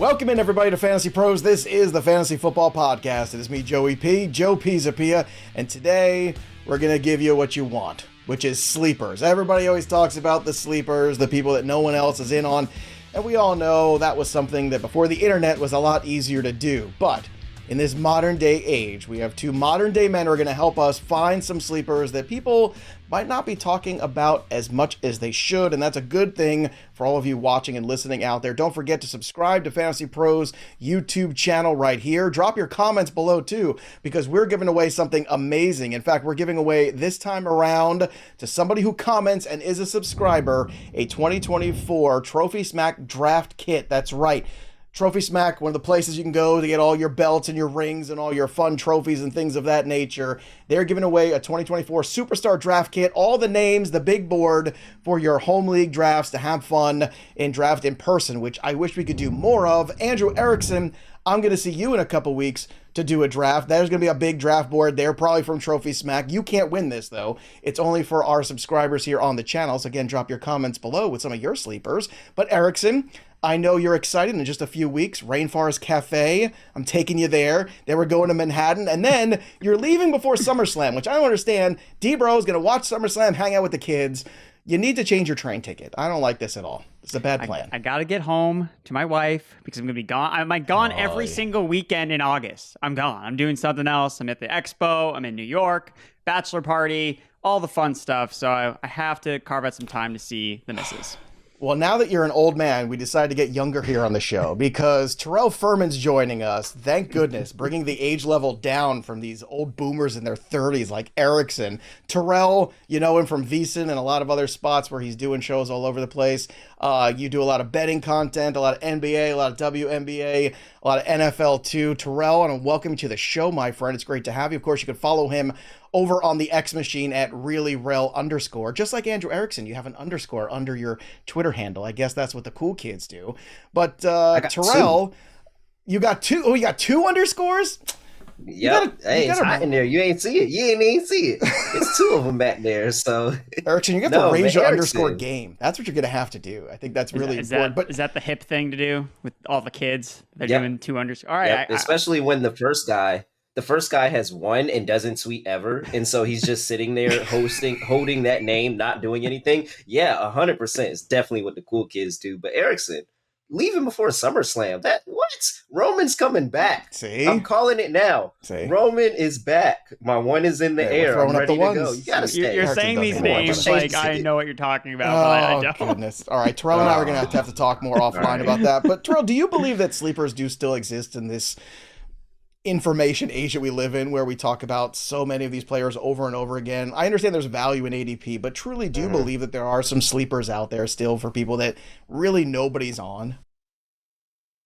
Welcome in, everybody, to Fantasy Pros. This is the Fantasy Football Podcast. It is me, Joey P, Joe Pisapia, and today we're going to give you what you want, which is sleepers. Everybody always talks about the sleepers, the people that no one else is in on, and we all know that was something that before the internet was a lot easier to do. But in this modern day age, we have two modern day men who are going to help us find some sleepers that people might not be talking about as much as they should, and that's a good thing for all of you watching and listening out there. Don't forget to subscribe to Fantasy Pros YouTube channel right here. Drop your comments below too, because we're giving away something amazing. In fact, we're giving away this time around to somebody who comments and is a subscriber a 2024 Trophy Smack Draft Kit. That's right. Trophy Smack, one of the places you can go to get all your belts and your rings and all your fun trophies and things of that nature. They're giving away a 2024 Superstar Draft Kit, all the names, the big board for your home league drafts to have fun and draft in person, which I wish we could do more of. Andrew Erickson, I'm going to see you in a couple weeks to do a draft. There's going to be a big draft board there, probably from Trophy Smack. You can't win this, though. It's only for our subscribers here on the channel. So again, drop your comments below with some of your sleepers. But Erickson, I know you're excited. In just a few weeks, Rainforest Cafe, I'm taking you there. Then we're going to Manhattan, and then you're leaving before SummerSlam, which I don't understand. D-Bro is going to watch SummerSlam, hang out with the kids. You need to change your train ticket. I don't like this at all. It's a bad plan. I got to get home to my wife because I'm going to be gone. I'm gone every single weekend in August. I'm gone. I'm doing something else. I'm at the expo. I'm in New York, bachelor party, all the fun stuff. So I have to carve out some time to see the missus. Well, now that you're an old man, we decided to get younger here on the show because Terrell Furman's joining us. Thank goodness, bringing the age level down from these old boomers in their 30s like Erickson. Terrell, you know him from VSiN and a lot of other spots where he's doing shows all over the place. You do a lot of betting content, a lot of NBA, a lot of WNBA, a lot of NFL too. Terrell, and welcome to the show, my friend. It's great to have you. Of course, you can follow him over on the X machine at @realrel_. Just like Andrew Erickson, you have an underscore under your Twitter handle. I guess that's what the cool kids do. But Terrell, you got two. Oh, you got two underscores? Yep. Hey, it's hot in there. You ain't see it. You ain't even see it. It's two of them back there. So Erickson, you got to raise your underscore game. That's what you're going to have to do. I think that's really important. Is that the hip thing to do with all the kids? They're doing two underscores. All right. Especially when the first guy has one and doesn't tweet ever, and so he's just sitting there holding that name, not doing anything. Yeah, 100%. It's definitely what the cool kids do. But Erickson, leaving before SummerSlam. Roman's coming back. See? I'm calling it now. See? Roman is back. My one is in the air. I'm ready to go. You gotta stay. You're saying these names like I know what you're talking about, but I don't. Goodness. All right, Terrell and I are going to have to talk more offline about that. But Terrell, do you believe that sleepers do still exist in this information age that we live in, where we talk about so many of these players over and over again? I understand there's value in ADP, but truly do you believe that there are some sleepers out there still for people that really nobody's on?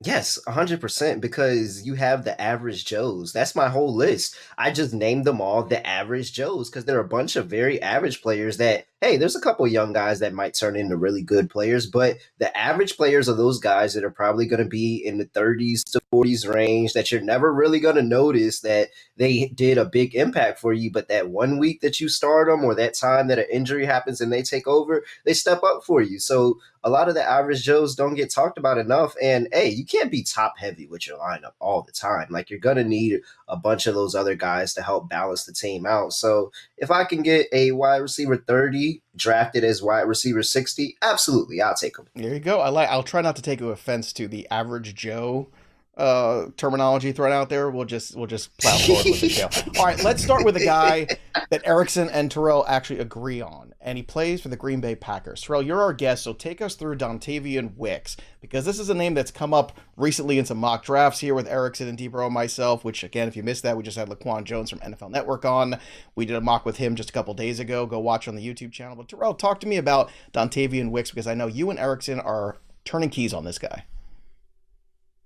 Yes, 100%, because you have the average Joes. That's my whole list. I just named them all the average Joes because there are a bunch of very average players that, hey, there's a couple of young guys that might turn into really good players, but the average players are those guys that are probably going to be in the 30s to 40s range that you're never really going to notice that they did a big impact for you. But that 1 week that you start them or that time that an injury happens and they take over, they step up for you. So a lot of the average Joes don't get talked about enough. And hey, you can't be top heavy with your lineup all the time. Like, you're going to need a bunch of those other guys to help balance the team out. So if I can get a wide receiver 30 drafted as wide receiver 60, absolutely, I'll take him. There you go. I'll try not to take offense to the average Joe terminology thrown out there. We'll just plow forward with the show. All right, let's start with a guy that Erickson and Terrell actually agree on, and he plays for the Green Bay Packers. Terrell, you're our guest, so take us through Dontayvion Wicks, because this is a name that's come up recently in some mock drafts here with Erickson and D-Bro and myself, which, again, if you missed that, we just had Laquan Jones from NFL Network on. We did a mock with him just a couple days ago. Go watch on the YouTube channel. But Terrell, talk to me about Dontayvion Wicks, because I know you and Erickson are turning keys on this guy.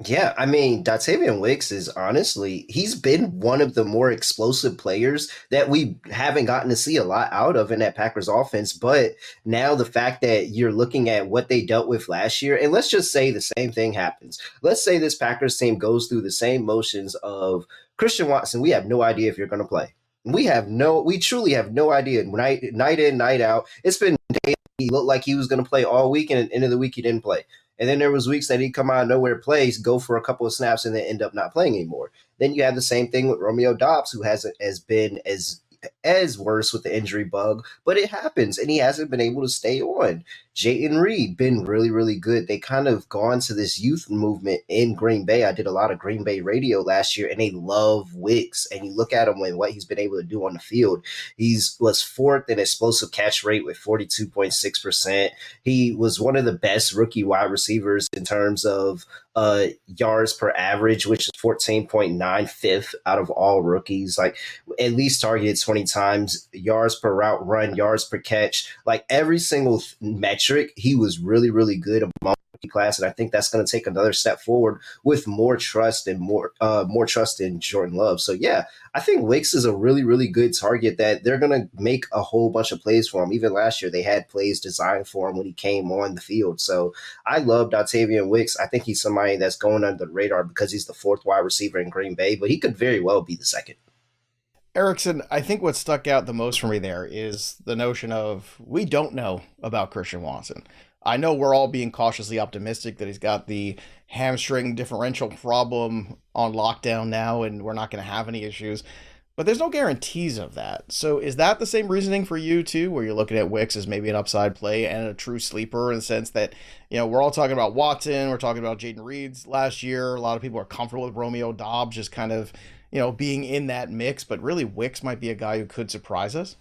Yeah, I mean, Dontayvion Wicks is honestly, he's been one of the more explosive players that we haven't gotten to see a lot out of in that Packers offense. But now the fact that you're looking at what they dealt with last year, and let's just say the same thing happens. Let's say this Packers team goes through the same motions of Christian Watson. We have no idea if you're going to play. We truly have no idea. Night in, night out. It's been days. He looked like he was going to play all week, and at the end of the week, he didn't play. And then there was weeks that he'd come out of nowhere, plays, go for a couple of snaps, and then end up not playing anymore. Then you have the same thing with Romeo Dobbs, who hasn't been as worse with the injury bug, but it happens, and he hasn't been able to stay on. Jayden Reed been really, really good. They kind of gone to this youth movement in Green Bay. I did a lot of Green Bay radio last year, and they love Wicks. And you look at him and what he's been able to do on the field. Was fourth in explosive catch rate with 42.6%. He was one of the best rookie wide receivers in terms of yards per average, which is 14.9, fifth out of all rookies. Like, at least targeted 20 times, yards per route run, yards per catch, like every single metric, he was really, really good among the class. And I think that's going to take another step forward with more trust and more trust in Jordan Love. So yeah, I think Wicks is a really, really good target that they're going to make a whole bunch of plays for him. Even last year, they had plays designed for him when he came on the field. So I love Dontayvion Wicks. I think he's somebody that's going under the radar because he's the fourth wide receiver in Green Bay, but he could very well be the second. Erickson, I think what stuck out the most for me there is the notion of we don't know about Christian Watson. I know we're all being cautiously optimistic that he's got the hamstring differential problem on lockdown now and we're not going to have any issues, but there's no guarantees of that. So is that the same reasoning for you too, where you're looking at Wicks as maybe an upside play and a true sleeper in the sense that, we're all talking about Watson, we're talking about Jayden Reed's last year. A lot of people are comfortable with Romeo Dobbs just kind of, being in that mix, but really Wicks might be a guy who could surprise us?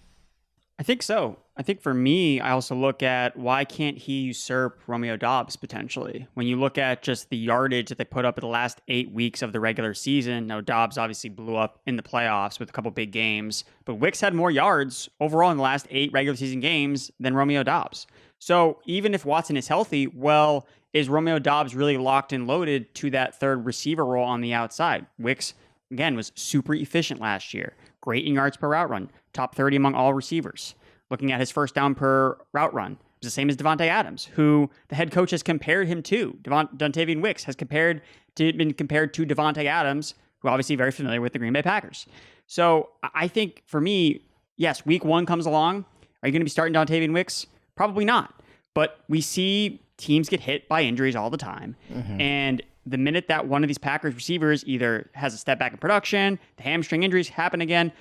I think so. I think for me, I also look at why can't he usurp Romeo Dobbs potentially? When you look at just the yardage that they put up in the last 8 weeks of the regular season, now Dobbs obviously blew up in the playoffs with a couple big games, but Wicks had more yards overall in the last 8 regular season games than Romeo Dobbs. So even if Watson is healthy, well, is Romeo Dobbs really locked and loaded to that third receiver role on the outside? Wicks, again, was super efficient last year. Great in yards per route run. Top 30 among all receivers. Looking at his first down per route run, it's the same as Davante Adams, who the head coach has compared him to. Dontayvion Wicks has been compared to Davante Adams, who obviously very familiar with the Green Bay Packers. So I think for me, yes, week 1 comes along. Are you going to be starting Dontayvion Wicks? Probably not. But we see teams get hit by injuries all the time. Mm-hmm. And the minute that one of these Packers receivers either has a step back in production, the hamstring injuries happen again,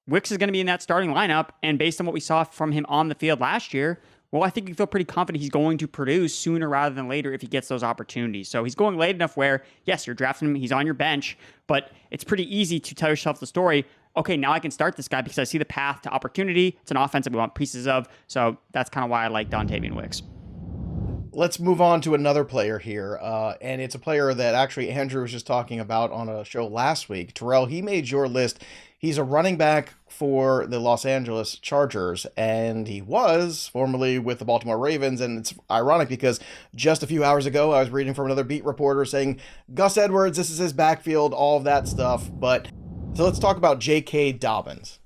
Wicks is going to be in that starting lineup. And based on what we saw from him on the field last year, well, I think you feel pretty confident he's going to produce sooner rather than later if he gets those opportunities. So he's going late enough where, yes, you're drafting him, he's on your bench, but it's pretty easy to tell yourself the story. Okay, now I can start this guy because I see the path to opportunity. It's an offense that we want pieces of. So that's kind of why I like Dontayvion Wicks. Let's move on to another player here, and it's a player that actually Andrew was just talking about on a show last week. Terrell, he made your list. He's a running back for the Los Angeles Chargers, and he was formerly with the Baltimore Ravens, and it's ironic because just a few hours ago, I was reading from another beat reporter saying, Gus Edwards, this is his backfield, all of that stuff. So let's talk about J.K. Dobbins.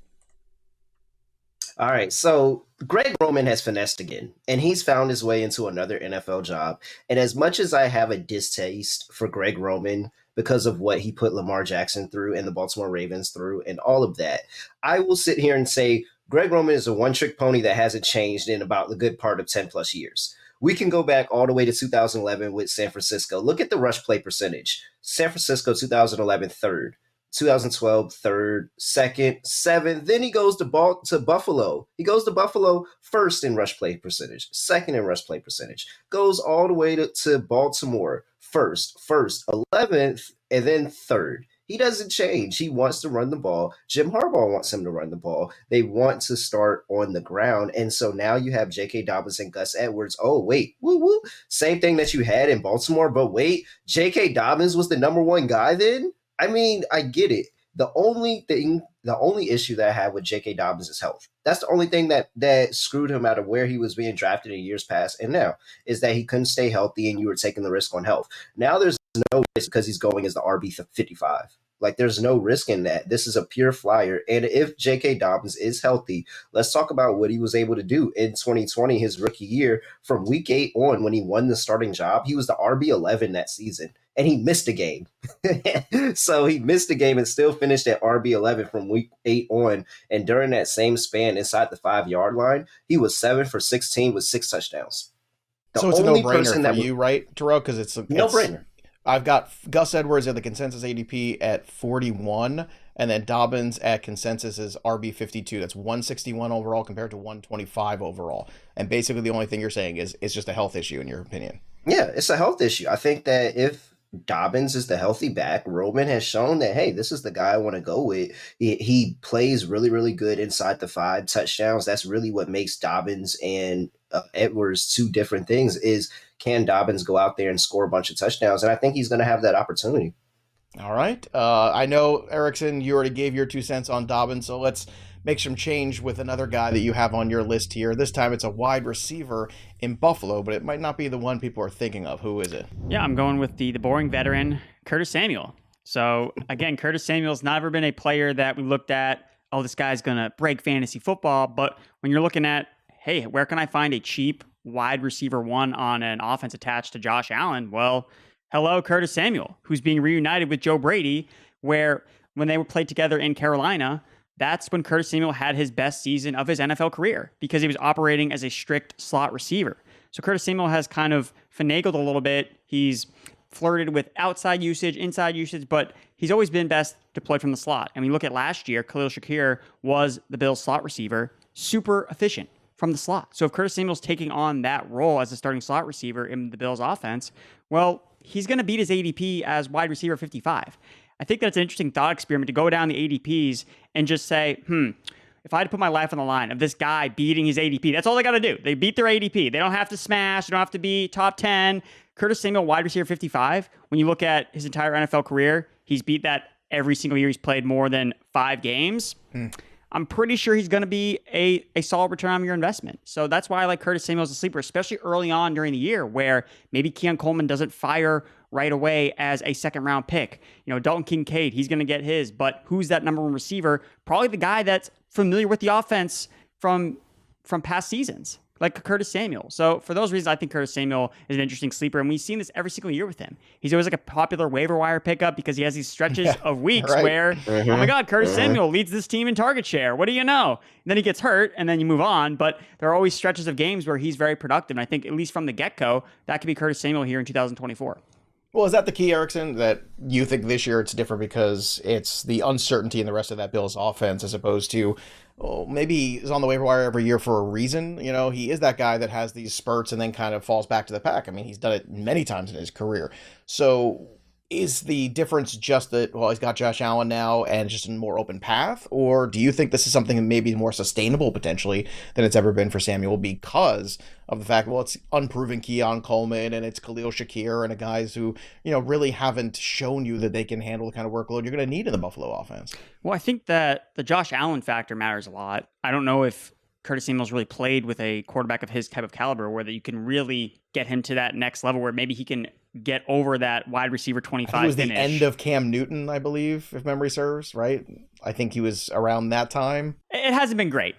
All right, so Greg Roman has finessed again, and he's found his way into another NFL job. And as much as I have a distaste for Greg Roman because of what he put Lamar Jackson through and the Baltimore Ravens through and all of that, I will sit here and say Greg Roman is a one-trick pony that hasn't changed in about the good part of 10 plus years. We can go back all the way to 2011 with San Francisco. Look at the rush play percentage. San Francisco 2011 third. 2012, third, second, seventh. Then he goes to Buffalo. He goes to Buffalo first in rush play percentage, second in rush play percentage. Goes all the way to Baltimore first, 11th, and then third. He doesn't change. He wants to run the ball. Jim Harbaugh wants him to run the ball. They want to start on the ground. And so now you have J.K. Dobbins and Gus Edwards. Oh, wait. Woo, woo. Same thing that you had in Baltimore. But wait, J.K. Dobbins was the number one guy then? I mean, I get it. The only issue that I have with J.K. Dobbins is health. That's the only thing that screwed him out of where he was being drafted in years past and now, is that he couldn't stay healthy and you were taking the risk on health. Now there's no risk because he's going as the RB55. Like, there's no risk in that. This is a pure flyer. And if J.K. Dobbins is healthy, let's talk about what he was able to do in 2020, his rookie year. From week 8 on, when he won the starting job, he was the RB11 that season. And he missed a game. So he missed a game and still finished at RB11 from week 8 on. And during that same span inside the 5-yard line, he was 7 for 16 with 6 touchdowns. The So it's a only no-brainer person for that you, right, Terrell? Because no-brainer. I've got Gus Edwards at the consensus ADP at 41, and then Dobbins at consensus is RB 52. That's 161 overall compared to 125 overall. And basically the only thing you're saying is it's just a health issue in your opinion. Yeah, it's a health issue. I think that if Dobbins is the healthy back, Roman has shown that, hey, this is the guy I want to go with. He plays really, really good inside the 5 touchdowns. That's really what makes Dobbins and Edwards two different things is can Dobbins go out there and score a bunch of touchdowns? And I think he's going to have that opportunity. All right. I know, Erickson, you already gave your 2 cents on Dobbins, so let's make some change with another guy that you have on your list here. This time it's a wide receiver in Buffalo, but it might not be the one people are thinking of. Who is it? Yeah, I'm going with the boring veteran, Curtis Samuel. So, again, Curtis Samuel's never been a player that we looked at, oh, this guy's going to break fantasy football. But when you're looking at, hey, where can I find a cheap wide receiver 1 on an offense attached to Josh Allen? Well, hello, Curtis Samuel, who's being reunited with Joe Brady, where when they were played together in Carolina, that's when Curtis Samuel had his best season of his NFL career because he was operating as a strict slot receiver. So Curtis Samuel has kind of finagled a little bit. He's flirted with outside usage, inside usage, but he's always been best deployed from the slot. And when you look at last year, Khalil Shakir was the Bills' slot receiver, super efficient from the slot. So if Curtis Samuel's taking on that role as a starting slot receiver in the Bills' offense, well, he's going to beat his ADP as wide receiver 55. I think that's an interesting thought experiment to go down the ADPs and just say, if I had to put my life on the line of this guy beating his ADP, that's all they got to do. They beat their ADP. They don't have to smash. They don't have to be top 10. Curtis Samuel, wide receiver 55, when you look at his entire NFL career, he's beat that every single year he's played more than 5 games. I'm pretty sure he's going to be a solid return on your investment. So that's why I like Curtis Samuel as a sleeper, especially early on during the year where maybe Keon Coleman doesn't fire right away as a second-round pick. You know, Dalton Kincaid, he's going to get his, but who's that number 1 receiver? Probably the guy that's familiar with the offense from past seasons, like Curtis Samuel. So for those reasons, I think Curtis Samuel is an interesting sleeper, and we've seen this every single year with him. He's always like a popular waiver wire pickup because he has these stretches of weeks where, oh my God, Curtis Samuel leads this team in target share. What do you know? And then he gets hurt, and then you move on, but there are always stretches of games where he's very productive, and I think at least from the get-go, that could be Curtis Samuel here in 2024. Well, is that the key, Erickson, that you think this year it's different because it's the uncertainty in the rest of that Bills offense as opposed to, maybe he's on the waiver wire every year for a reason? You know, he is that guy that has these spurts and then kind of falls back to the pack. I mean, he's done it many times in his career. So is the difference just that, well, he's got Josh Allen now and just a more open path? Or do you think this is something maybe more sustainable potentially than it's ever been for Samuel because of the fact, well, it's unproven Keon Coleman and it's Khalil Shakir and guys who, you know, really haven't shown you that they can handle the kind of workload you're going to need in the Buffalo offense? Well, I think that the Josh Allen factor matters a lot. I don't know if Curtis Samuel's really played with a quarterback of his type of caliber where that you can really get him to that next level where maybe he can get over that wide receiver 25 it was finish. The end of Cam Newton, I believe, if memory serves, right? I think he was around that time. It hasn't been great.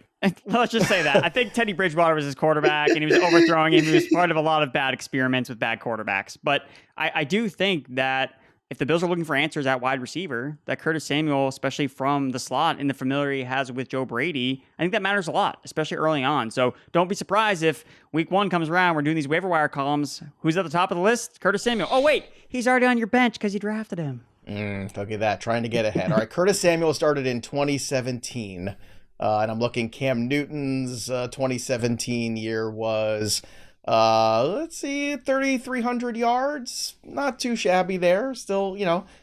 Let's just say that. I think Teddy Bridgewater was his quarterback and he was overthrowing him. He was part of a lot of bad experiments with bad quarterbacks. But I do think that if the Bills are looking for answers at wide receiver, that Curtis Samuel, especially from the slot and the familiarity he has with Joe Brady, I think that matters a lot, especially early on. So don't be surprised if week 1 comes around, we're doing these waiver wire columns. Who's at the top of the list? Curtis Samuel. Oh, wait, he's already on your bench because you drafted him. Look at that, trying to get ahead. All right, Curtis Samuel started in 2017. And I'm looking, Cam Newton's 2017 year was, 3,300 yards. Not too shabby there. Still,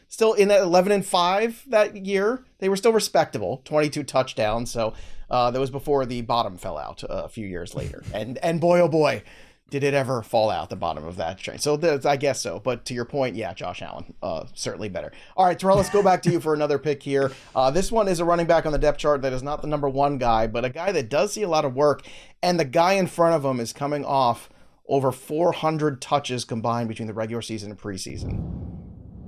still in at 11-5 that year. They were still respectable. 22 touchdowns. So that was before the bottom fell out a few years later. And boy, oh boy, did it ever fall out the bottom of that train. So I guess so. But to your point, yeah, Josh Allen, certainly better. All right, Terrell, let's go back to you for another pick here. This one is a running back on the depth chart that is not the number 1 guy, but a guy that does see a lot of work. And the guy in front of him is coming off over 400 touches combined between the regular season and preseason.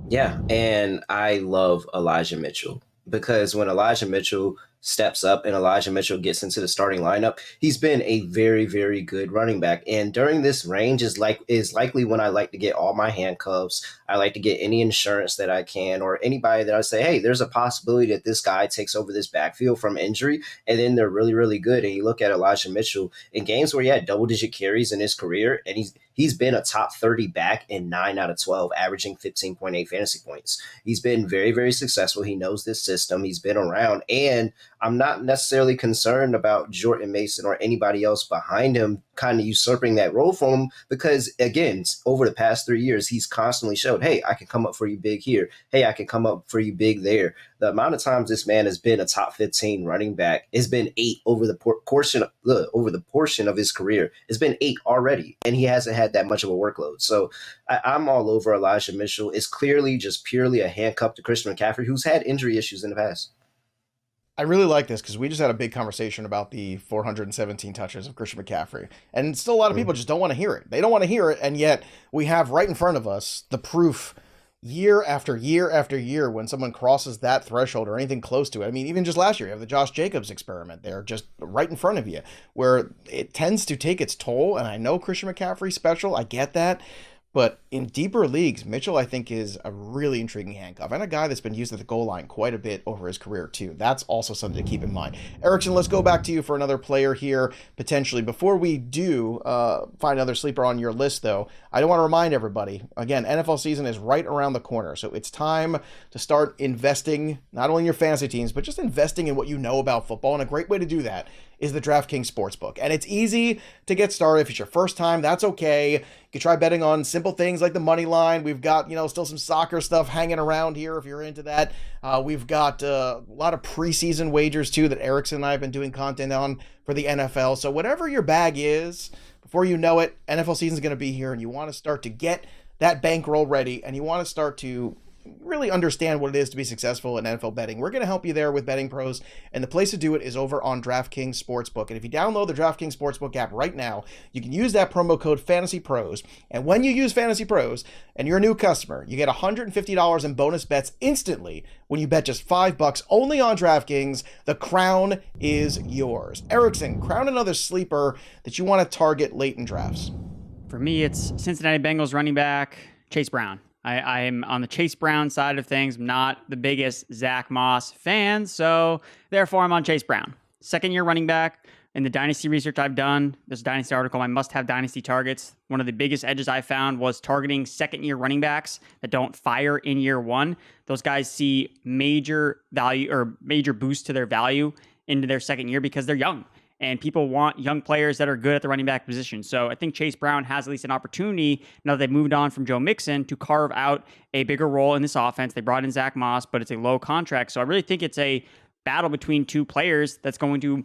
Yeah, and I love Elijah Mitchell because when Elijah Mitchell steps up and Elijah Mitchell gets into the starting lineup, he's been a very, very good running back. And during this range is likely when I like to get all my handcuffs. I like to get any insurance that I can, or anybody that I say, hey, there's a possibility that this guy takes over this backfield from injury, and then they're really, really good. And you look at Elijah Mitchell in games where he had double-digit carries in his career, and he's been a top 30 back in 9 out of 12, averaging 15.8 fantasy points. He's been very, very successful. He knows this system. He's been around. And I'm not necessarily concerned about Jordan Mason or anybody else behind him kind of usurping that role for him because, again, over the past 3 years, he's constantly showed, hey, I can come up for you big here. Hey, I can come up for you big there. The amount of times this man has been a top 15 running back has been 8 over the portion of his career. It's been 8 already, and he hasn't had that much of a workload. So I'm all over Elijah Mitchell. It's clearly just purely a handcuff to Christian McCaffrey, who's had injury issues in the past. I really like this because we just had a big conversation about the 417 touches of Christian McCaffrey. And still a lot of people just don't want to hear it. They don't want to hear it. And yet we have right in front of us the proof year after year after year when someone crosses that threshold or anything close to it. I mean, even just last year, you have the Josh Jacobs experiment there just right in front of you where it tends to take its toll. And I know Christian McCaffrey's special. I get that. But in deeper leagues, Mitchell, I think, is a really intriguing handcuff and a guy that's been used at the goal line quite a bit over his career, too. That's also something to keep in mind. Erickson, let's go back to you for another player here, potentially. Before we do find another sleeper on your list, though, I do want to remind everybody, again, NFL season is right around the corner. So it's time to start investing, not only in your fantasy teams, but just investing in what you know about football. And a great way to do that is the DraftKings Sportsbook. And it's easy to get started. If it's your first time, that's okay. You can try betting on simple things like the money line. We've got, still some soccer stuff hanging around here if you're into that. We've got a lot of preseason wagers too that Erickson and I have been doing content on for the NFL. So whatever your bag is, before you know it, NFL season is going to be here and you want to start to get that bankroll ready and you want to start to really understand what it is to be successful in NFL betting. We're going to help you there with Betting Pros, and the place to do it is over on DraftKings Sportsbook. And if you download the DraftKings Sportsbook app right now, you can use that promo code FantasyPros. And when you use FantasyPros and you're a new customer, you get $150 in bonus bets instantly when you bet just $5 only on DraftKings. The crown is yours. Erickson, crown another sleeper that you want to target late in drafts. For me, it's Cincinnati Bengals running back Chase Brown. I'm on the Chase Brown side of things. I'm not the biggest Zach Moss fan, so therefore I'm on Chase Brown. Second-year running back. In the dynasty research I've done, this dynasty article, my must-have dynasty targets, one of the biggest edges I found was targeting second-year running backs that don't fire in year one. Those guys see major value or major boost to their value into their second year because they're young. And people want young players that are good at the running back position. So I think Chase Brown has at least an opportunity, now that they've moved on from Joe Mixon, to carve out a bigger role in this offense. They brought in Zach Moss, but it's a low contract. So I really think it's a battle between two players that's going to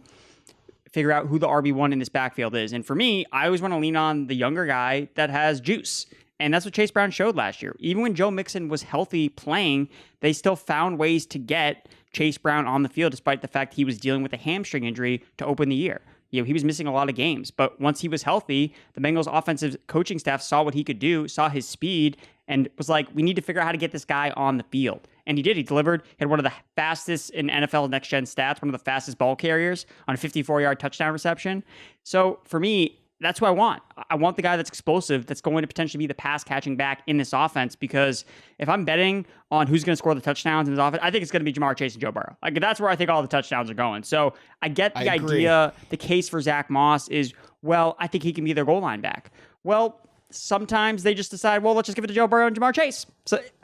figure out who the RB1 in this backfield is. And for me, I always want to lean on the younger guy that has juice. And that's what Chase Brown showed last year. Even when Joe Mixon was healthy playing, they still found ways to get Chase Brown on the field, despite the fact he was dealing with a hamstring injury to open the year. He was missing a lot of games, but once he was healthy, the Bengals offensive coaching staff saw what he could do, saw his speed, and was like, we need to figure out how to get this guy on the field. And he did. He delivered. He had one of the fastest in NFL next-gen stats, one of the fastest ball carriers on a 54-yard touchdown reception. So for me, that's who I want. I want the guy that's explosive, that's going to potentially be the pass-catching back in this offense, because if I'm betting on who's going to score the touchdowns in this offense, I think it's going to be Jamar Chase and Joe Burrow. Like, that's where I think all the touchdowns are going. So I get the idea. The case for Zach Moss is, well, I think he can be their goal line back. Well, sometimes they just decide, well, let's just give it to Joe Burrow and Jamar Chase.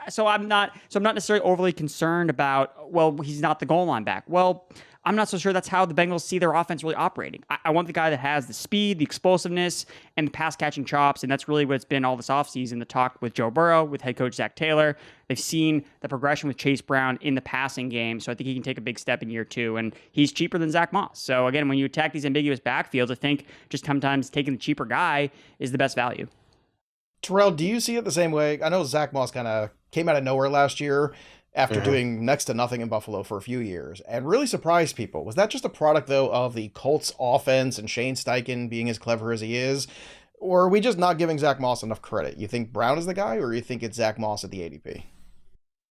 So I'm not necessarily overly concerned about, well, he's not the goal line back. Well, I'm not so sure that's how the Bengals see their offense really operating. I want the guy that has the speed, the explosiveness, and the pass-catching chops, and that's really what it's been all this offseason, the talk with Joe Burrow, with head coach Zach Taylor. They've seen the progression with Chase Brown in the passing game, so I think he can take a big step in year two, and he's cheaper than Zach Moss. So again, when you attack these ambiguous backfields, I think just sometimes taking the cheaper guy is the best value. Terrell, do you see it the same way? I know Zach Moss kind of came out of nowhere last year after doing next to nothing in Buffalo for a few years and really surprised people. Was that just a product, though, of the Colts offense and Shane Steichen being as clever as he is? Or are we just not giving Zach Moss enough credit? You think Brown is the guy, or you think it's Zach Moss at the ADP?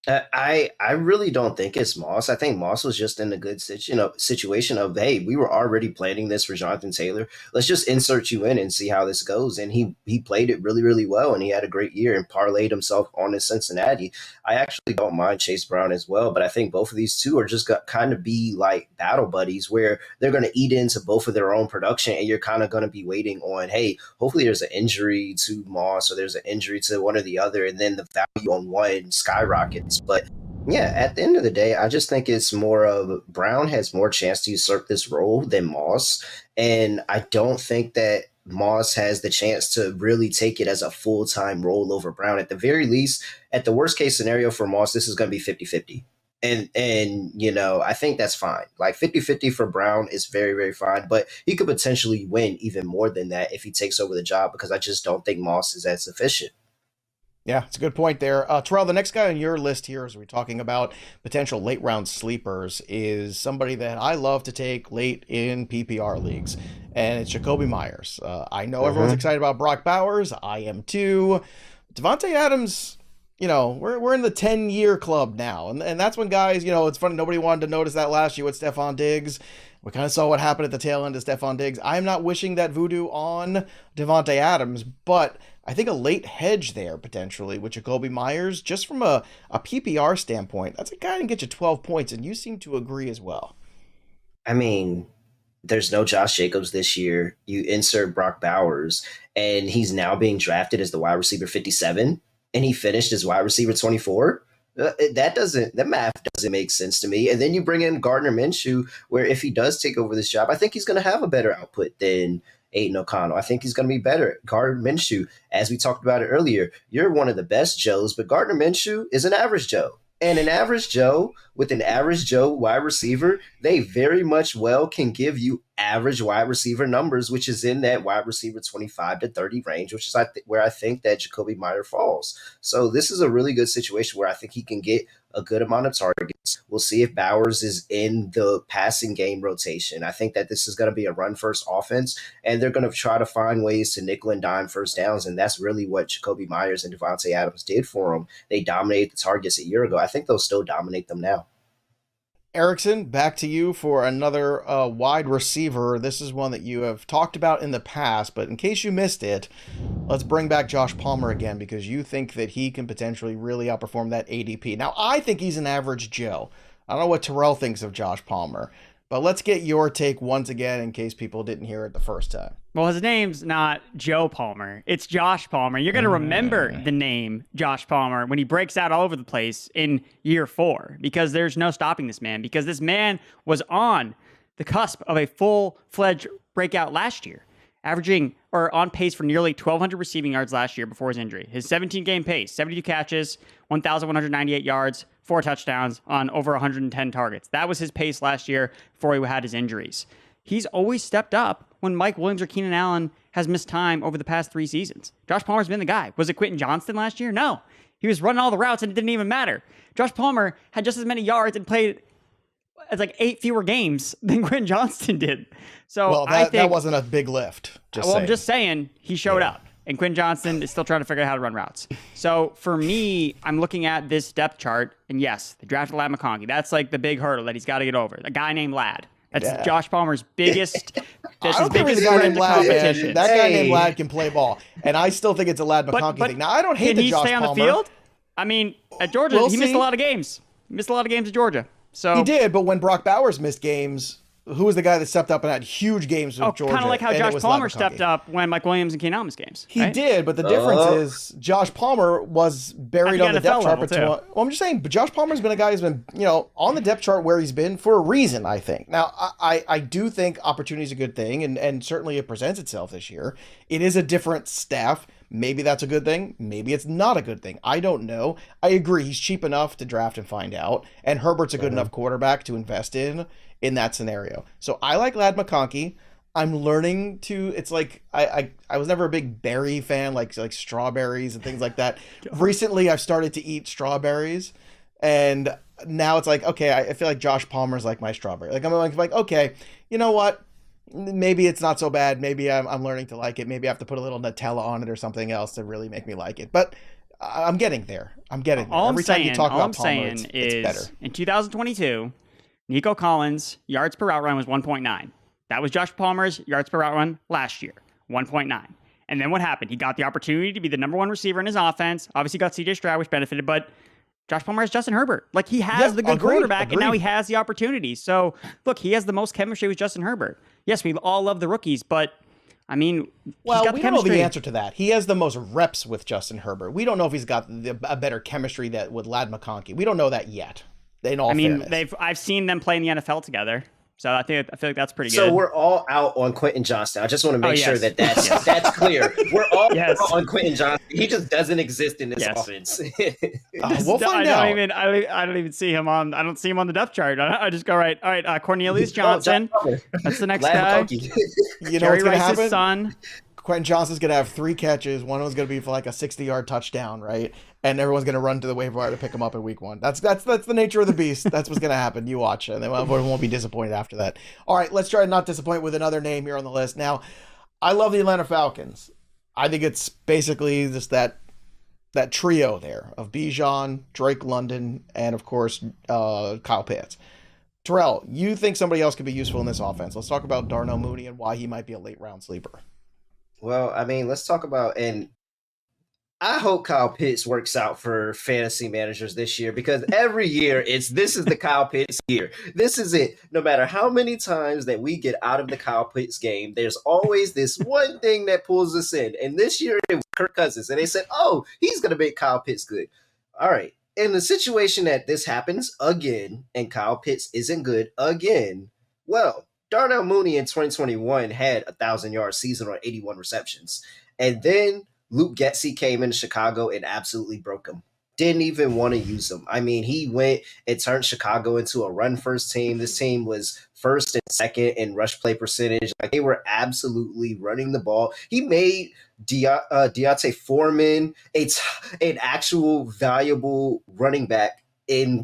I really don't think it's Moss. I think Moss was just in a good situation of, hey, we were already planning this for Jonathan Taylor. Let's just insert you in and see how this goes. And he played it really, really well, and he had a great year and parlayed himself on to Cincinnati. I actually don't mind Chase Brown as well, but I think both of these two are just got kind of be like battle buddies where they're going to eat into both of their own production, and you're kind of going to be waiting on, hey, hopefully there's an injury to Moss or there's an injury to one or the other, and then the value on one skyrockets. But yeah, at the end of the day, I just think it's more of Brown has more chance to usurp this role than Moss. And I don't think that Moss has the chance to really take it as a full-time role over Brown. At the very least, at the worst case scenario for Moss, this is going to be 50-50. And I think that's fine. Like 50-50 for Brown is very, very fine, but he could potentially win even more than that if he takes over the job, because I just don't think Moss is as efficient. Yeah, it's a good point there. Terrell, the next guy on your list here, as we're talking about potential late round sleepers, is somebody that I love to take late in PPR leagues, and it's Jakobi Meyers. I know everyone's excited about Brock Bowers. I am too. Davante Adams, we're in the 10-year club now, and that's when guys, it's funny, nobody wanted to notice that last year with Stephon Diggs. We kind of saw what happened at the tail end of Stephon Diggs. I'm not wishing that voodoo on Davante Adams, but I think a late hedge there potentially with Jakobi Meyers, just from a PPR standpoint, that's a guy that can get you 12 points, and you seem to agree as well. I mean, there's no Josh Jacobs this year. You insert Brock Bowers, and he's now being drafted as the wide receiver 57, and he finished as wide receiver 24. That math doesn't make sense to me. And then you bring in Gardner Minshew, where if he does take over this job, I think he's going to have a better output than Aiden O'Connell. I think he's going to be better. Gardner Minshew, as we talked about it earlier, you're one of the best Joes, but Gardner Minshew is an average Joe. And an average Joe with an average Joe wide receiver, they very much well can give you average wide receiver numbers, which is in that wide receiver 25 to 30 range, which is where I think that Jakobi Meyers falls. So this is a really good situation where I think he can get a good amount of targets. We'll see if Bowers is in the passing game rotation. I think that this is going to be a run-first offense, and they're going to try to find ways to nickel and dime first downs, and that's really what Jakobi Meyers and Davante Adams did for him. They dominated the targets a year ago. I think they'll still dominate them now. Erickson, back to you for another wide receiver. This is one that you have talked about in the past, but in case you missed it, let's bring back Josh Palmer again, because you think that he can potentially really outperform that ADP. Now, I think he's an average Joe. I don't know what Terrell thinks of Josh Palmer, but let's get your take once again in case people didn't hear it the first time. Well, his name's not Joe Palmer. It's Josh Palmer. You're going to remember the name Josh Palmer when he breaks out all over the place in year 4, because there's no stopping this man, because this man was on the cusp of a full-fledged breakout last year, averaging or on pace for nearly 1,200 receiving yards last year before his injury. His 17-game pace, 72 catches, 1,198 yards, 4 touchdowns on over 110 targets. That was his pace last year before he had his injuries. He's always stepped up when Mike Williams or Keenan Allen has missed time over the past 3 seasons. Josh Palmer's been the guy. Was it Quentin Johnston last year? No. He was running all the routes and it didn't even matter. Josh Palmer had just as many yards and played as like 8 fewer games than Quentin Johnston did. So I think that wasn't a big lift. I'm just saying he showed up. And Quentin Johnston is still trying to figure out how to run routes. So for me, I'm looking at this depth chart, and yes, they drafted Ladd McConkey. That's like the big hurdle that he's got to get over. A guy named Ladd. That's Josh Palmer's biggest. That's his biggest guy named Ladd, competition. That guy named Ladd can play ball, and I still think it's a Ladd McConkey thing. Now I don't hate the Josh Palmer. Can he stay on the field? I mean, at Georgia, he missed a lot of games. He missed a lot of games at Georgia. So he did, but when Brock Bowers missed games, who was the guy that stepped up and had huge games with Georgia? Kind of like how Josh Palmer stepped up when Mike Williams and Keenan Allen missed games. He did, but the difference is Josh Palmer was buried on the depth chart. Well, I'm just saying, but Josh Palmer's been a guy who's been, on the depth chart where he's been for a reason, I think. Now, I do think opportunity is a good thing, and certainly it presents itself this year. It is a different staff. Maybe that's a good thing. Maybe it's not a good thing. I don't know. I agree. He's cheap enough to draft and find out. And Herbert's a good enough quarterback to invest in that scenario. So I like Ladd McConkey. I'm learning to, it's like, I was never a big berry fan, like strawberries and things like that. Recently, I've started to eat strawberries. And now it's like, okay, I feel like Josh Palmer's like my strawberry. Like, I'm like, okay, you know what? Maybe it's not so bad. Maybe I'm learning to like it. Maybe I have to put a little Nutella on it or something else to really make me like it. But I'm getting there. Every I'm time you talk about Palmer, saying it's better. In 2022, Nico Collins' yards per route run was 1.9. That was Josh Palmer's yards per route run last year, 1.9. And then what happened? He got the opportunity to be the number one receiver in his offense. Obviously got CJ Stroud, which benefited, but Josh Palmer has Justin Herbert. Like, he has the good quarterback, and now he has the opportunity. So, look, he has the most chemistry with Justin Herbert. Yes, we all love the rookies, but, I mean, well, he's got we the don't know the chemistry. answer to that. He has the most reps with Justin Herbert. We don't know if he's got a better chemistry with Ladd McConkey. We don't know that yet. I've seen them play in the NFL together. So I feel like that's pretty good. So we're all out on Quentin Johnston. I just want to make sure that that's clear. We're all out on Quentin Johnston. He just doesn't exist in this offense. We'll find out. I don't even see him on. I don't see him on the depth chart. I just go right. All right, Cornelius Johnson. That's the next guy. You know what's going to happen? Rice's son. Quentin Johnston's going to have 3 catches. One of them's going to be for like a 60-yard touchdown, right? And everyone's going to run to the waiver wire to pick him up in week 1. That's the nature of the beast. That's what's going to happen. You watch, and then everyone won't be disappointed after that. All right, let's try to not disappoint with another name here on the list. Now, I love the Atlanta Falcons. I think it's basically just that trio there of Bijan, Drake London, and of course Kyle Pitts. Terrell, you think somebody else could be useful in this offense? Let's talk about Darnell Mooney and why he might be a late round sleeper. Well, I mean, let's talk about, and I hope Kyle Pitts works out for fantasy managers this year, because every year this is the Kyle Pitts year. This is it. No matter how many times that we get out of the Kyle Pitts game, there's always this one thing that pulls us in. And this year it was Kirk Cousins, and they said, oh, he's going to make Kyle Pitts good. All right. In the situation that this happens again, and Kyle Pitts isn't good again, well, Darnell Mooney in 2021 had a 1,000-yard season on 81 receptions. And then Luke Getsy came into Chicago and absolutely broke him. Didn't even want to use him. I mean, he went and turned Chicago into a run-first team. This team was first and second in rush play percentage. Like, they were absolutely running the ball. He made Deontay Foreman an actual valuable running back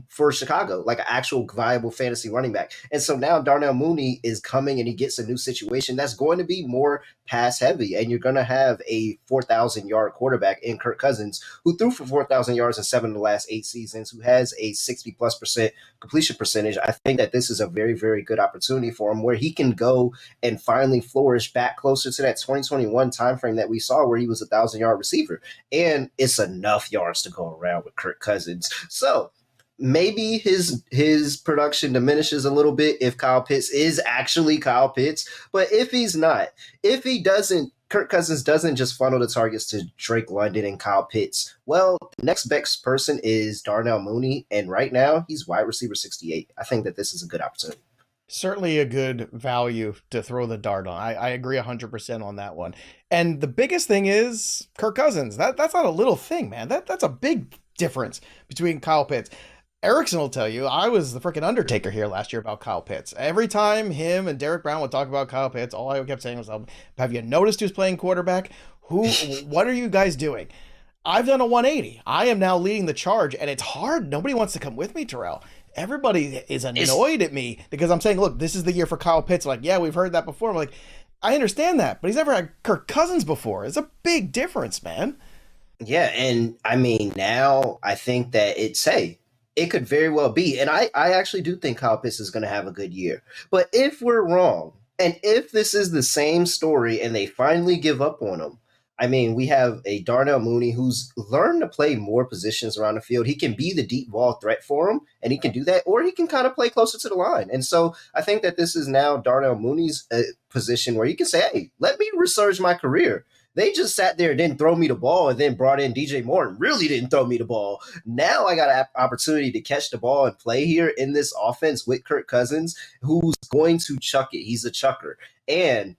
for Chicago, like an actual viable fantasy running back. And so now Darnell Mooney is coming and he gets a new situation that's going to be more pass heavy. And you're going to have a 4,000-yard quarterback in Kirk Cousins, who threw for 4,000 yards in 7 of the last 8 seasons, who has a 60+% completion percentage. I think that this is a very, very good opportunity for him where he can go and finally flourish back closer to that 2021 timeframe that we saw where he was a 1,000-yard receiver. And it's enough yards to go around with Kirk Cousins. So maybe his production diminishes a little bit if Kyle Pitts is actually Kyle Pitts. But if he's not, Kirk Cousins doesn't just funnel the targets to Drake London and Kyle Pitts, well, the next best person is Darnell Mooney. And right now he's wide receiver 68. I think that this is a good opportunity. Certainly a good value to throw the dart on. I agree 100% on that one. And the biggest thing is Kirk Cousins. That's not a little thing, man. That's a big difference between Kyle Pitts. Erickson will tell you, I was the freaking Undertaker here last year about Kyle Pitts. Every time him and Derek Brown would talk about Kyle Pitts, all I kept saying was, have you noticed who's playing quarterback? What are you guys doing? I've done a 180. I am now leading the charge, and it's hard. Nobody wants to come with me, Terrell. Everybody is annoyed at me because I'm saying, look, this is the year for Kyle Pitts. Like, yeah, we've heard that before. I'm like, I understand that, but he's never had Kirk Cousins before. It's a big difference, man. Yeah, and I mean, now I think that it could very well be. And I actually do think Kyle Pitts is going to have a good year. But if we're wrong, and if this is the same story and they finally give up on him, I mean, we have a Darnell Mooney who's learned to play more positions around the field. He can be the deep ball threat for him, and he can do that, or he can kind of play closer to the line. And so I think that this is now Darnell Mooney's position where he can say, hey, let me resurge my career. They just sat there and didn't throw me the ball and then brought in DJ Moore and really didn't throw me the ball. Now I got an opportunity to catch the ball and play here in this offense with Kirk Cousins, who's going to chuck it. He's a chucker. And,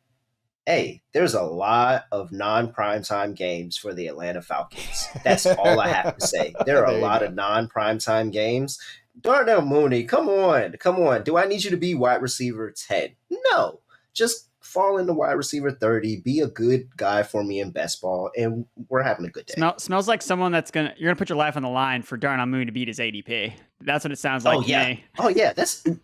hey, there's a lot of non-primetime games for the Atlanta Falcons. That's all I have to say. There are a lot of non-primetime games. Darnell Mooney, come on. Do I need you to be wide receiver 10? No. Just fall into wide receiver 30, be a good guy for me in best ball, and we're having a good day. Smells like someone you're gonna put your life on the line for Darnell Mooney to beat his ADP. That's what it sounds like to me. Oh yeah,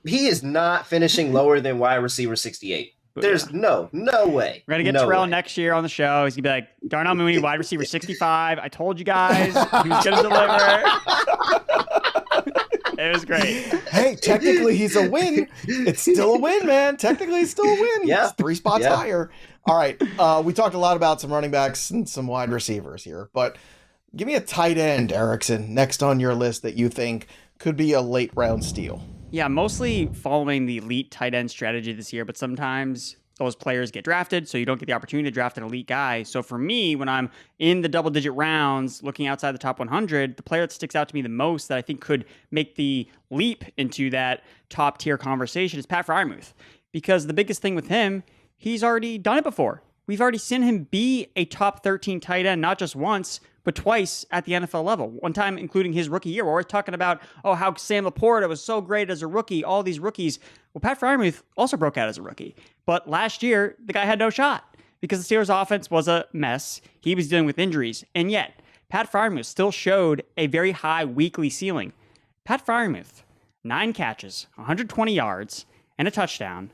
he is not finishing lower than wide receiver 68. There's no way. We're going to get Terrell next year on the show. He's going to be like, Darnell Mooney, wide receiver 65. I told you guys he was going to deliver. It was great. Hey, technically he's a win. It's still a win, man. Technically it's still a win. Yeah. It's 3 spots higher. All right. We talked a lot about some running backs and some wide receivers here, but give me a tight end, Erickson, next on your list that you think could be a late round steal. Yeah, mostly following the elite tight end strategy this year, but sometimes those players get drafted, so you don't get the opportunity to draft an elite guy. So for me, when I'm in the double-digit rounds, looking outside the top 100, the player that sticks out to me the most that I think could make the leap into that top-tier conversation is Pat Freiermuth. Because the biggest thing with him, he's already done it before. We've already seen him be a top 13 tight end, not just once, but twice at the NFL level. One time, including his rookie year. We're always talking about, how Sam Laporta was so great as a rookie, all these rookies. Well, Pat Freiermuth also broke out as a rookie. But last year, the guy had no shot because the Steelers' offense was a mess. He was dealing with injuries. And yet, Pat Freiermuth still showed a very high weekly ceiling. Pat Freiermuth, 9 catches, 120 yards, and a touchdown,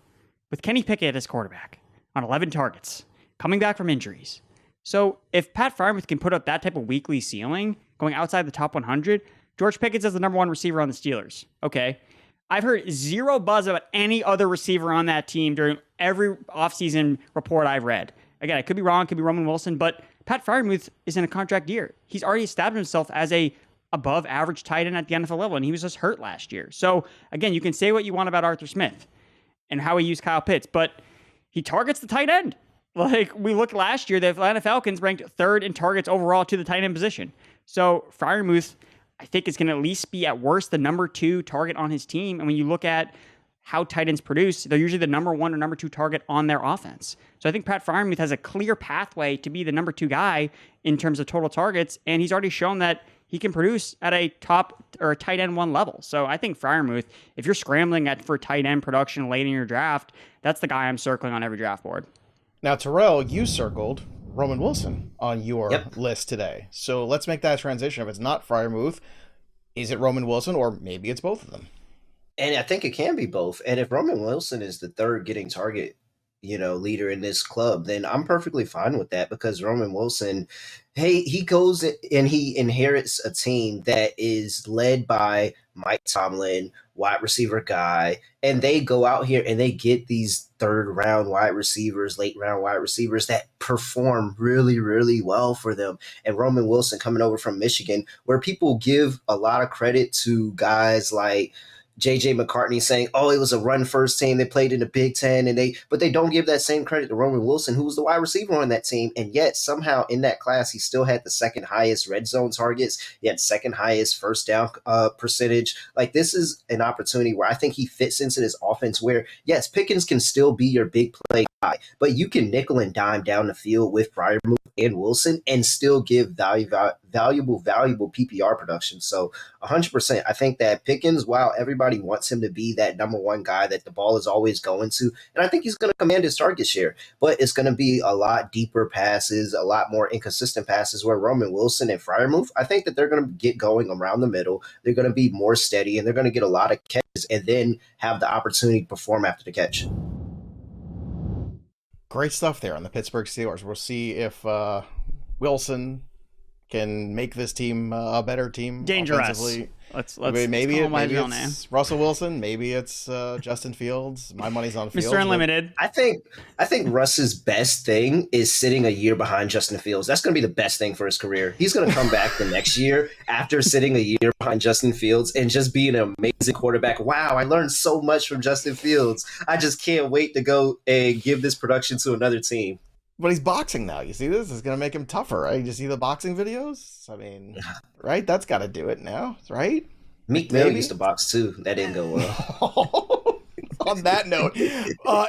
with Kenny Pickett as quarterback on 11 targets, coming back from injuries. So if Pat Freiermuth can put up that type of weekly ceiling, going outside the top 100, George Pickett's as the number 1 receiver on the Steelers. Okay. I've heard zero buzz about any other receiver on that team during every offseason report I've read. Again, I could be wrong, it could be Roman Wilson, but Pat Freiermuth is in a contract year. He's already established himself as a above average tight end at the NFL level, and he was just hurt last year. So again, you can say what you want about Arthur Smith and how he used Kyle Pitts, but he targets the tight end. Like, we looked last year, the Atlanta Falcons ranked 3rd in targets overall to the tight end position. So Freiermuth, I think, is going to at least be at worst the number 2 target on his team. And when you look at how tight ends produce, they're usually the number 1 or number 2 target on their offense. So I think Pat Freiermuth has a clear pathway to be the number 2 guy in terms of total targets. And he's already shown that he can produce at a top or a tight end 1 level. So I think Freiermuth, if you're scrambling for tight end production late in your draft, that's the guy I'm circling on every draft board. Now, Terrell, you circled Roman Wilson on your list today. So let's make that transition. If it's not Freiermuth, is it Roman Wilson, or maybe it's both of them? And I think it can be both. And if Roman Wilson is the 3rd getting target, leader in this club, then I'm perfectly fine with that, because Roman Wilson, hey, he goes and he inherits a team that is led by Mike Tomlin, wide receiver guy, and they go out here and they get these 3rd round wide receivers, late round wide receivers that perform really, really well for them. And Roman Wilson coming over from Michigan, where people give a lot of credit to guys like J.J. McCartney saying, it was a run-first team. They played in the Big Ten, but they don't give that same credit to Roman Wilson, who was the wide receiver on that team. And yet, somehow in that class, he still had the 2nd highest red zone targets. He had 2nd highest first down percentage. Like, this is an opportunity where I think he fits into this offense where, yes, Pickens can still be your big play guy, but you can nickel and dime down the field with Freiermuth and Wilson and still give valuable PPR production. So 100%, I think that Pickens, while everybody wants him to be that number 1 guy that the ball is always going to, and I think he's going to command his target share, but it's going to be a lot deeper passes, a lot more inconsistent passes, where Roman Wilson and Freiermuth, I think that they're going to get going around the middle. They're going to be more steady, and they're going to get a lot of catches and then have the opportunity to perform after the catch. Great stuff there on the Pittsburgh Steelers. We'll see if Wilson can make this team a better team. Dangerous. Let's maybe it's name. Russell Wilson. Maybe it's Justin Fields. My money's on Fields. Mr. Unlimited. I think Russ's best thing is sitting a year behind Justin Fields. That's going to be the best thing for his career. He's going to come back the next year after sitting a year behind Justin Fields and just be an amazing quarterback. Wow, I learned so much from Justin Fields. I just can't wait to go and give this production to another team. But he's boxing now. You see this? It's going to make him tougher, right? You see the boxing videos? I mean, right? That's got to do it now, right? Meek Mill used to box too. That didn't go well. On that note,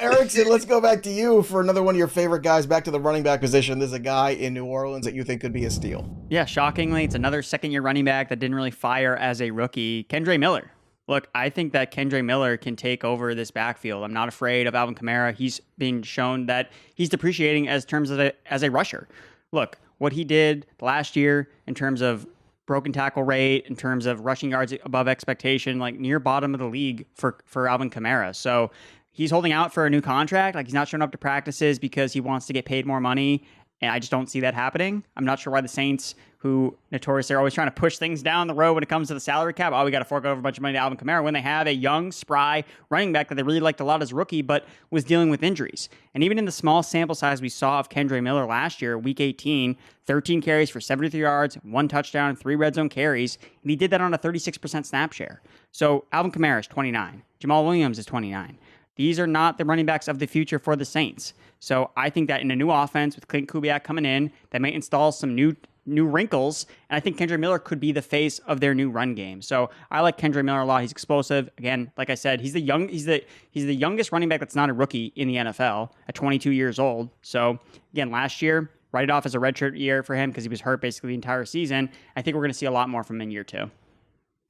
Erickson, let's go back to you for another one of your favorite guys, back to the running back position. There's a guy in New Orleans that you think could be a steal. Yeah, shockingly, it's another 2nd-year running back that didn't really fire as a rookie, Kendre Miller. Look, I think that Kendre Miller can take over this backfield. I'm not afraid of Alvin Kamara. He's being shown that he's depreciating as a rusher. Look, what he did last year in terms of broken tackle rate, in terms of rushing yards above expectation, like near bottom of the league for Alvin Kamara. So he's holding out for a new contract. Like, he's not showing up to practices because he wants to get paid more money. And I just don't see that happening. I'm not sure why the Saints, who notoriously are always trying to push things down the road when it comes to the salary cap, we got to fork over a bunch of money to Alvin Kamara, when they have a young, spry running back that they really liked a lot as a rookie, but was dealing with injuries. And even in the small sample size we saw of Kendre Miller last year, week 18, 13 carries for 73 yards, 1 touchdown, 3 red zone carries, and he did that on a 36% snap share. So Alvin Kamara is 29. Jamal Williams is 29. These are not the running backs of the future for the Saints. So I think that in a new offense with Clint Kubiak coming in, that may install some new wrinkles, and I think Kendre Miller could be the face of their new run game. So I like Kendre Miller a lot. He's explosive. Again, like I said, he's the youngest running back that's not a rookie in the NFL at 22 years old. So again, last year, write it off as a redshirt year for him because he was hurt basically the entire season. I think we're going to see a lot more from him in year 2.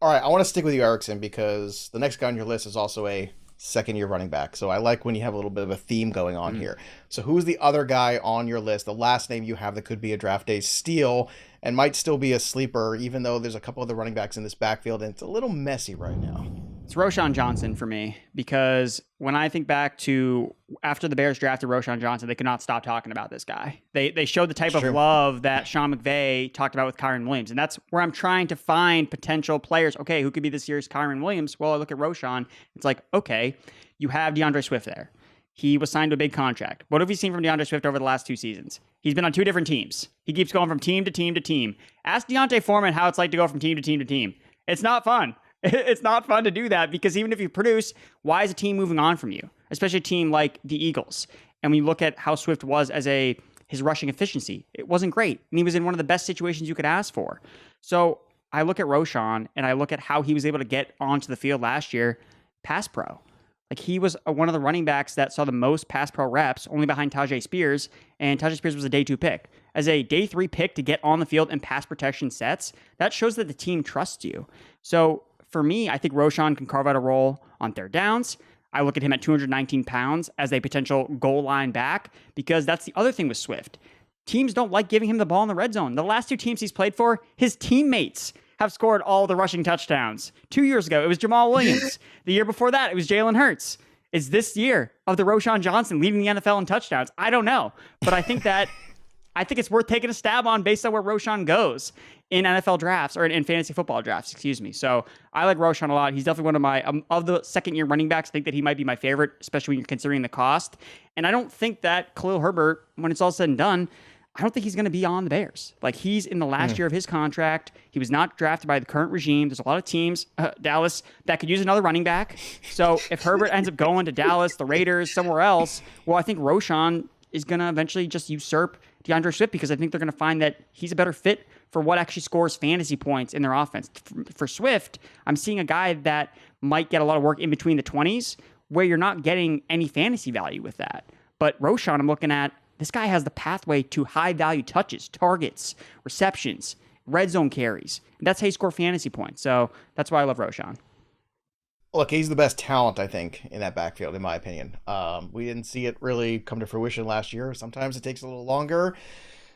All right, I want to stick with you, Erickson, because the next guy on your list is also a second-year running back. So I like when you have a little bit of a theme going on here. So who's the other guy on your list, the last name you have that could be a draft day steal and might still be a sleeper, even though there's a couple of the running backs in this backfield and it's a little messy right now? It's Roschon Johnson for me, because when I think back to after the Bears drafted Roschon Johnson, they could not stop talking about this guy. They showed the type of love that Sean McVay talked about with Kyren Williams. And that's where I'm trying to find potential players. Okay, who could be this year's Kyren Williams? Well, I look at Roschon. It's like, okay, you have DeAndre Swift there. He was signed to a big contract. What have we seen from DeAndre Swift over the last 2 seasons? He's been on 2 different teams. He keeps going from team to team to team. Ask Deontay Foreman how it's like to go from team to team to team. It's not fun. It's not fun to do that, because even if you produce, why is a team moving on from you? Especially a team like the Eagles. And when you look at how Swift was as his rushing efficiency, it wasn't great. And he was in one of the best situations you could ask for. So I look at Roschon and I look at how he was able to get onto the field last year, pass pro. Like, he was one of the running backs that saw the most pass pro reps, only behind Tajay Spears, and Tajay Spears was a day 2 pick. As a day 3 pick to get on the field in pass protection sets, that shows that the team trusts you. So for me, I think Roschon can carve out a role on 3rd downs. I look at him at 219 pounds as a potential goal line back, because that's the other thing with Swift. Teams don't like giving him the ball in the red zone. The last 2 teams he's played for, his teammates have scored all the rushing touchdowns. 2 years ago, it was Jamal Williams. The year before that, it was Jalen Hurts. Is this year of the Roschon Johnson leading the NFL in touchdowns? I don't know. But I think it's worth taking a stab on based on where Roschon goes in NFL drafts, or in fantasy football drafts, excuse me. So I like Roschon a lot. He's definitely one of my, of the second-year running backs, I think that he might be my favorite, especially when you're considering the cost. And I don't think that Khalil Herbert, when it's all said and done, I don't think he's going to be on the Bears. Like, he's in the last year of his contract. He was not drafted by the current regime. There's a lot of teams, Dallas, that could use another running back. So if Herbert ends up going to Dallas, the Raiders, somewhere else, well, I think Roschon is going to eventually just usurp DeAndre Swift, because I think they're going to find that he's a better fit for what actually scores fantasy points in their offense. For Swift, I'm seeing a guy that might get a lot of work in between the 20s, where you're not getting any fantasy value with that. But Roschon, I'm looking at, this guy has the pathway to high-value touches, targets, receptions, red zone carries. And that's how you score fantasy points. So that's why I love Roschon. Look, he's the best talent, I think, in that backfield, in my opinion. We didn't see it really come to fruition last year. Sometimes it takes a little longer.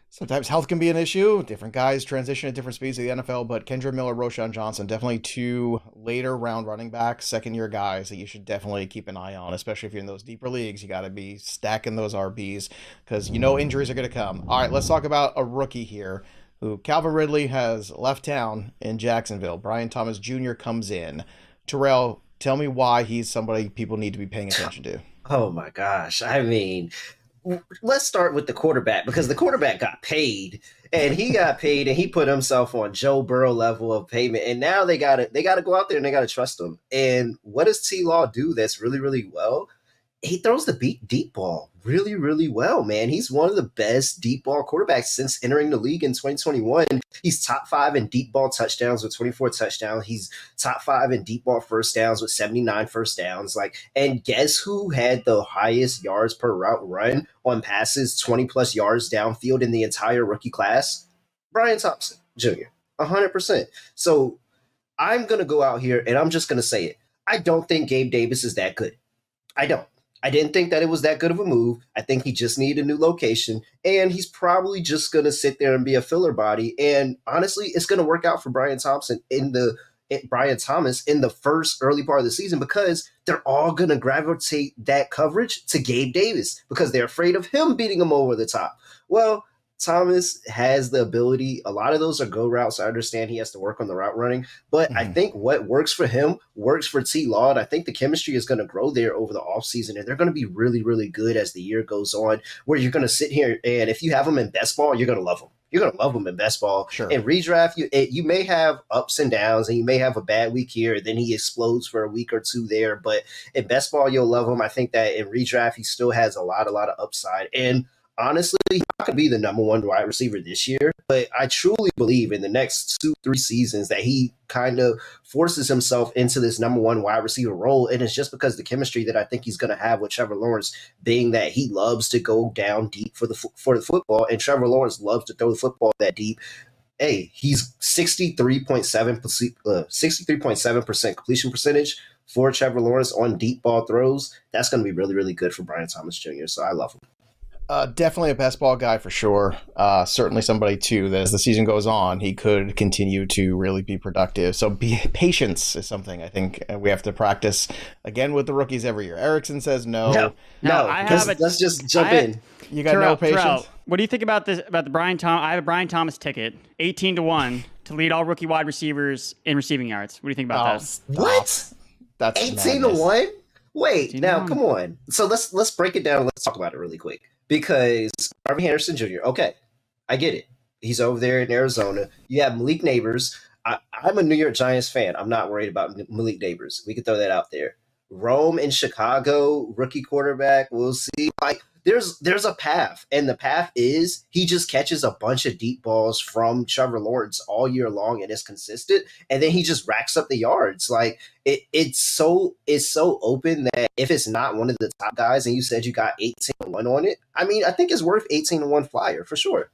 Sometimes health can be an issue. Different guys transition at different speeds to the NFL, but Kendre Miller, Roschon Johnson, definitely 2 later round running backs, second-year guys that you should definitely keep an eye on, especially if you're in those deeper leagues. You got to be stacking those RBs, because you know injuries are going to come. All right, let's talk about a rookie here who Calvin Ridley has left town in Jacksonville. Brian Thomas Jr. comes in. Terrell, tell me why he's somebody people need to be paying attention to. Oh my gosh. I mean, let's start with the quarterback, because the quarterback got paid, and he put himself on Joe Burrow level of payment. And now they got to go out there and they got to trust him. And what does T-Law do that's really, really well? He throws the deep ball really, really well, man. He's one of the best deep ball quarterbacks since entering the league in 2021. He's top 5 in deep ball touchdowns with 24 touchdowns. He's top 5 in deep ball first downs with 79 first downs. And guess who had the highest yards per route run on passes, 20 plus yards downfield in the entire rookie class? Brian Thompson Jr., 100%. So I'm going to go out here and I'm just going to say it. I don't think Gabe Davis is that good. I don't. I didn't think that it was that good of a move. I think he just needed a new location, and he's probably just going to sit there and be a filler body. And honestly, it's going to work out for Brian Thompson in the Brian Thomas in the first early part of the season because they're all going to gravitate that coverage to Gabe Davis because they're afraid of him beating them over the top. Well, Thomas has the ability. A lot of those are go routes. I understand he has to work on the route running, but I think what works for him works for T. Law. And I think the chemistry is going to grow there over the offseason, and they're going to be really, really good as the year goes on, where you're going to sit here and if you have them in best ball, you're going to love them. You're going to love him in best ball. Sure. In redraft, you may have ups and downs, and you may have a bad week here, and then he explodes for a week or two there. But in best ball, you'll love him. I think that in redraft, he still has a lot of upside. And honestly, he's not going to be the number one wide receiver this year, but I truly believe in the next 2-3 seasons that he kind of forces himself into this number one wide receiver role. And it's just because the chemistry that I think he's going to have with Trevor Lawrence, being that he loves to go down deep for the football, and Trevor Lawrence loves to throw the football that deep. Hey, he's 63.7% completion percentage for Trevor Lawrence on deep ball throws. That's going to be really, really good for Brian Thomas Jr., so I love him. Definitely a best ball guy for sure. Certainly somebody too that as the season goes on, he could continue to really be productive. So patience is something I think we have to practice again with the rookies every year. Erickson says no. Let's just jump in. You got no patience. Terrell, what do you think about this? About the Brian Thomas? I have a Brian Thomas ticket, 18-1 to lead all rookie wide receivers in receiving yards. What do you think about that? What? That's 18-1. Wait, 18-1. now come on. So let's break it down and let's talk about it really quick. Because Marvin Harrison Jr., okay, I get it. He's over there in Arizona. You have Malik Neighbors. I'm a New York Giants fan. I'm not worried about Malik Neighbors. We can throw that out there. Rome in Chicago, rookie quarterback. We'll see. Like, there's a path, and the path is he just catches a bunch of deep balls from Trevor Lawrence all year long, and it's consistent, and then he just racks up the yards. Like it's so open that if it's not one of the top guys, and you said you got 18-1 on it, I mean, I think it's worth 18-1 flyer for sure.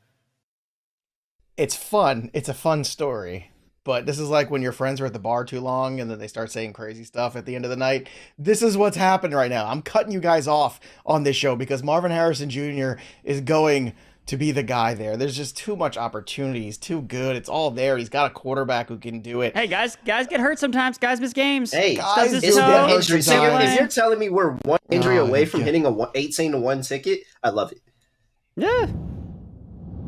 It's fun. It's a fun story. But this is like when your friends are at the bar too long and then they start saying crazy stuff at the end of the night. This is what's happened right now. I'm cutting you guys off on this show because Marvin Harrison Jr. is going to be the guy there. There's just too much opportunity. He's too good. It's all there. He's got a quarterback who can do it. Hey, guys get hurt sometimes. Guys miss games. Hey, guys if you're telling me we're one injury away from hitting a 18-1 ticket, I love it. Yeah.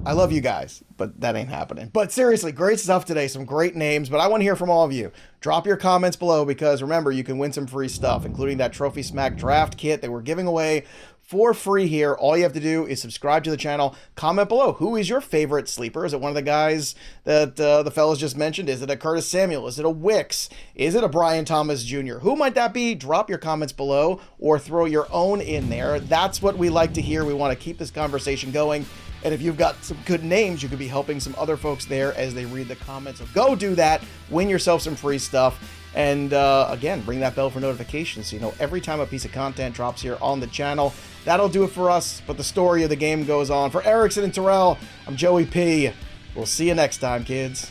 I love you guys, but that ain't happening. But seriously, great stuff today. Some great names, but I want to hear from all of you. Drop your comments below because remember, you can win some free stuff, including that Trophy Smack draft kit that we're giving away for free here. All you have to do is subscribe to the channel. Comment below. Who is your favorite sleeper? Is it one of the guys that the fellas just mentioned? Is it a Curtis Samuel? Is it a Wicks? Is it a Brian Thomas Jr.? Who might that be? Drop your comments below or throw your own in there. That's what we like to hear. We want to keep this conversation going. And if you've got some good names, you could be helping some other folks there as they read the comments. So go do that. Win yourself some free stuff. And again, ring that bell for notifications so you know every time a piece of content drops here on the channel. That'll do it for us, but the story of the game goes on. For Erickson and Terrell, I'm Joey P. We'll see you next time, kids.